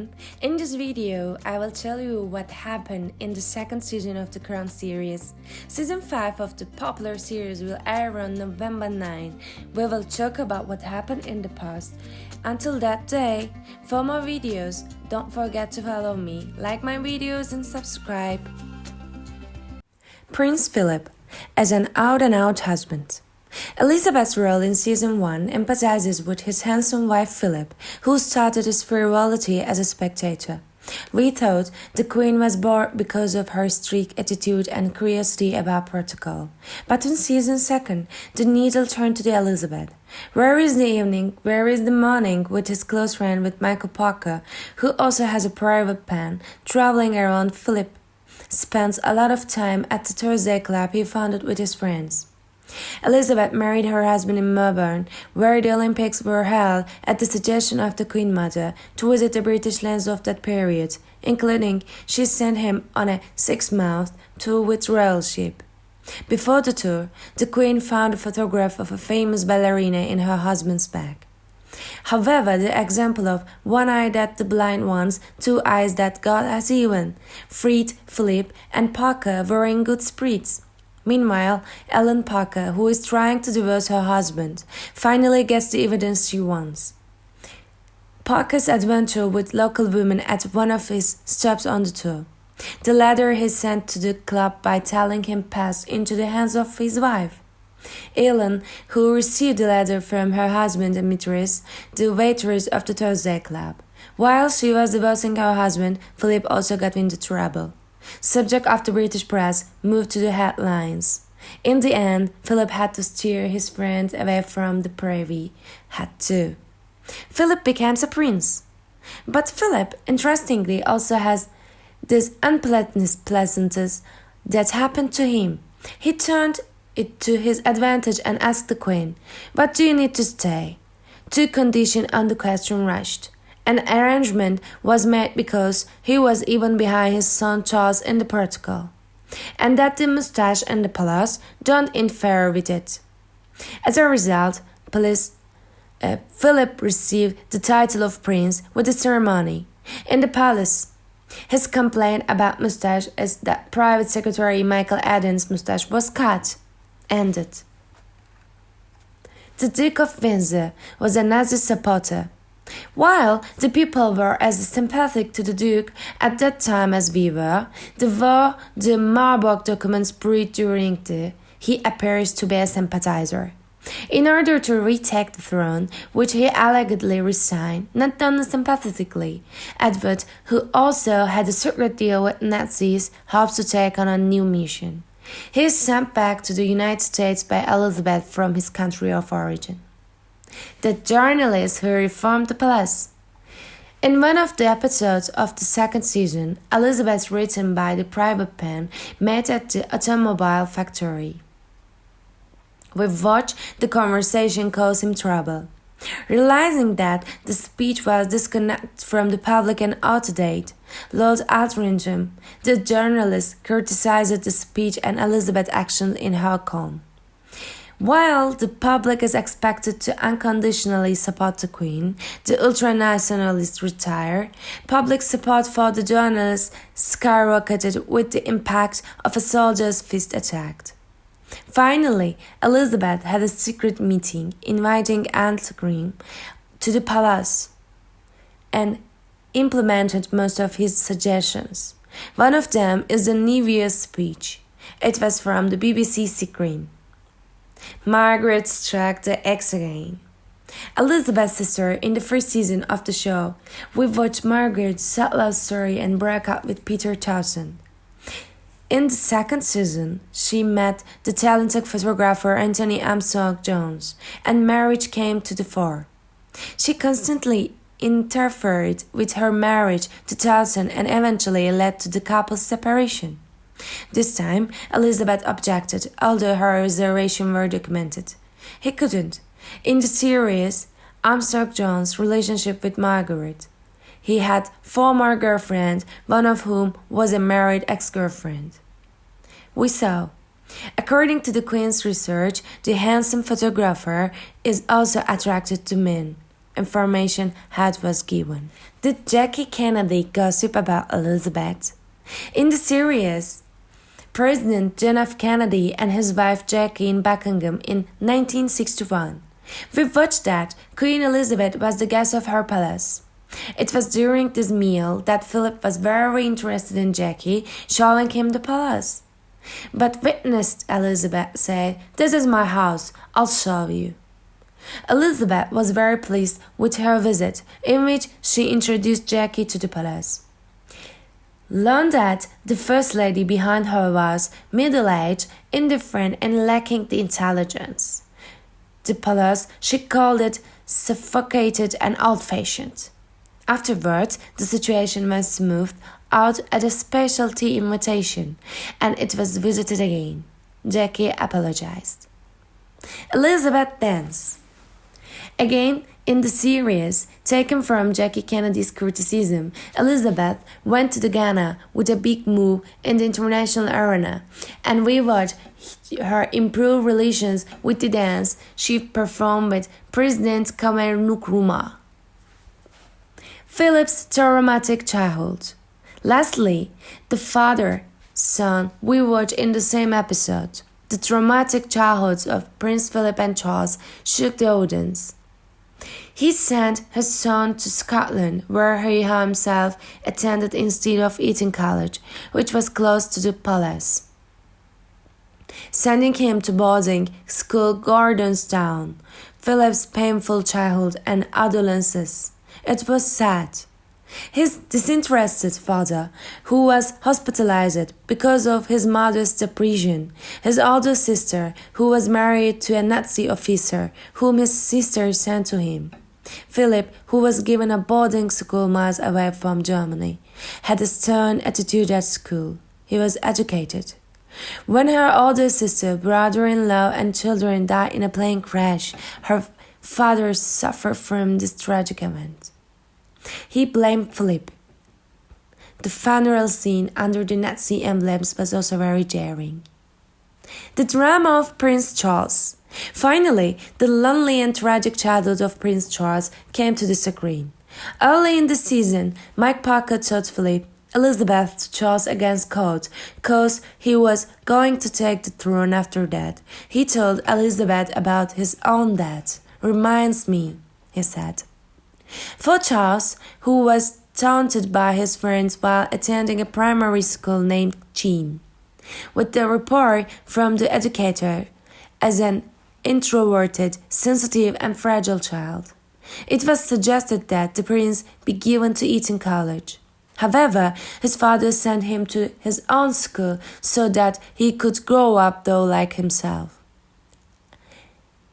everyone! In this video, I will tell you what happened in the second season of the Crown series. Season 5 of the popular series will air on November 9. We will talk about what happened in the past. Until that day, for more videos, don't forget to follow me, like my videos and subscribe. Prince Philip as an out-and-out husband. Elizabeth's role in Season 1 emphasizes with his handsome wife Philip, who started his frivolity as a spectator. We thought the Queen was bored because of her strict attitude and curiosity about protocol. But in Season 2, the needle turned to the Elizabeth. Where is the evening, where is the morning with his close friend with Michael Parker, who also has a private pen, traveling around. Philip spends a lot of time at the Thursday Club he founded with his friends. Elizabeth married her husband in Melbourne, where the Olympics were held at the suggestion of the Queen Mother to visit the British lands of that period, including she sent him on a 6-month tour with royal ship. Before the tour, the Queen found a photograph of a famous ballerina in her husband's bag. However, the example of one eye that the blind ones, two eyes that God has given, freed Philip and Parker were in good spirits. Meanwhile, Ellen Parker, who is trying to divorce her husband, finally gets the evidence she wants. Parker's adventure with local women at one of his stops on the tour. The letter he sent to the club by telling him passed into the hands of his wife. Ellen, who received the letter from her husband Demetrius, the waitress of the Thursday Club. While she was divorcing her husband, Philip also got into trouble. Subject of the British press moved to the headlines. In the end, Philip had to steer his friend away from the privy. Had to. Philip becomes a prince. But Philip, interestingly, also has this unpleasantness that happened to him. He turned it to his advantage and asked the Queen, "What do you need to stay?" Two conditions on the question rushed. An arrangement was made because he was even behind his son Charles in the protocol, and that the moustache and the palace don't interfere with it. As a result, Philip received the title of prince with the ceremony. In the palace, his complaint about moustache is that Private Secretary Michael Adam's moustache was cut. Ended. The Duke of Windsor was a Nazi supporter. While the people were as sympathetic to the Duke at that time as we were, the Marburg documents breed during he appears to be a sympathizer. In order to retake the throne, which he allegedly resigned, not done sympathetically, Edward, who also had a secret deal with Nazis, hopes to take on a new mission. He is sent back to the United States by Elizabeth from his country of origin. The journalist who reformed the palace. In one of the episodes of the second season, Elizabeth, written by the private pen, met at the automobile factory. We watched the conversation cause him trouble. Realizing that the speech was disconnected from the public and out-of-date, Lord Altrincham, the journalist, criticized the speech and Elizabeth's actions in her column. While the public is expected to unconditionally support the Queen, the ultranationalists retire, public support for the journalist skyrocketed with the impact of a soldier's fist attack. Finally, Elizabeth had a secret meeting inviting Altrincham to the palace and implemented most of his suggestions. One of them is the New Year's speech. It was from the BBC screen. Margaret struck the X again. Elizabeth's sister in the first season of the show. We watched Margaret's sad love story and broke up with Peter Townsend. In the second season, she met the talented photographer Anthony Armstrong-Jones, and marriage came to the fore. She constantly interfered with her marriage to Townsend and eventually led to the couple's separation. This time, Elizabeth objected, although her reservations were documented. He couldn't. In the series, Armstrong-Jones' relationship with Margaret. He had 4 more girlfriends, one of whom was a married ex-girlfriend. We saw. According to the Queen's research, the handsome photographer is also attracted to men. information was given. Did Jackie Kennedy gossip about Elizabeth? In the series, President John F. Kennedy and his wife Jackie in Buckingham in 1961. We watched that Queen Elizabeth was the guest of her palace. It was during this meal that Philip was very interested in Jackie, showing him the palace. But witnessed Elizabeth say, "This is my house, I'll show you." Elizabeth was very pleased with her visit, in which she introduced Jackie to the palace. Learned that the First Lady behind her was middle-aged, indifferent, and lacking the intelligence. The palace, she called it suffocated and old-fashioned. Afterwards, the situation was smoothed out at a special tea invitation, and it was visited again. Jackie apologized. Elizabeth dance. Again, in the series, taken from Jackie Kennedy's criticism, Elizabeth went to Ghana with a big move in the international arena, and we watched her improve relations with the dance she performed with President Kwame Nkrumah. Philip's traumatic childhood. Lastly, the father-son we watched in the same episode. The traumatic childhoods of Prince Philip and Charles shook the audience. He sent his son to Scotland, where he himself attended instead of Eton College, which was close to the palace. Sending him to boarding school Gordonstown, Philip's painful childhood and adolescence. It was sad. His disinterested father, who was hospitalized because of his mother's depression, his older sister, who was married to a Nazi officer whom his sister sent to him. Philip, who was given a boarding school miles away from Germany, had a stern attitude at school. He was educated. When her older sister, brother-in-law, and children died in a plane crash, her father suffered from this tragic event. He blamed Philip. The funeral scene under the Nazi emblems was also very jarring. The drama of Prince Charles. Finally, the lonely and tragic childhood of Prince Charles came to the screen. Early in the season, Mike Parker told Philip Elizabeth to Charles against court, cause he was going to take the throne after that. He told Elizabeth about his own death. "Reminds me," he said. For Charles, who was taunted by his friends while attending a primary school named Jean, with the report from the educator as an introverted, sensitive, and fragile child, it was suggested that the prince be given to Eton College. However, his father sent him to his own school so that he could grow up though like himself.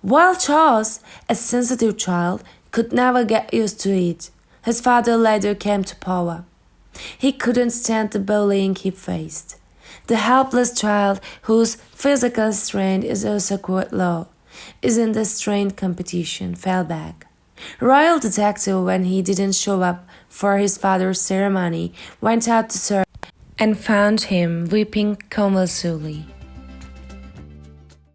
While Charles, a sensitive child, could never get used to it, his father later came to power. He couldn't stand the bullying he faced. The helpless child, whose physical strength is also quite low, is in the strained competition, fell back. Royal detective, when he didn't show up for his father's ceremony, went out to search and found him weeping convulsively.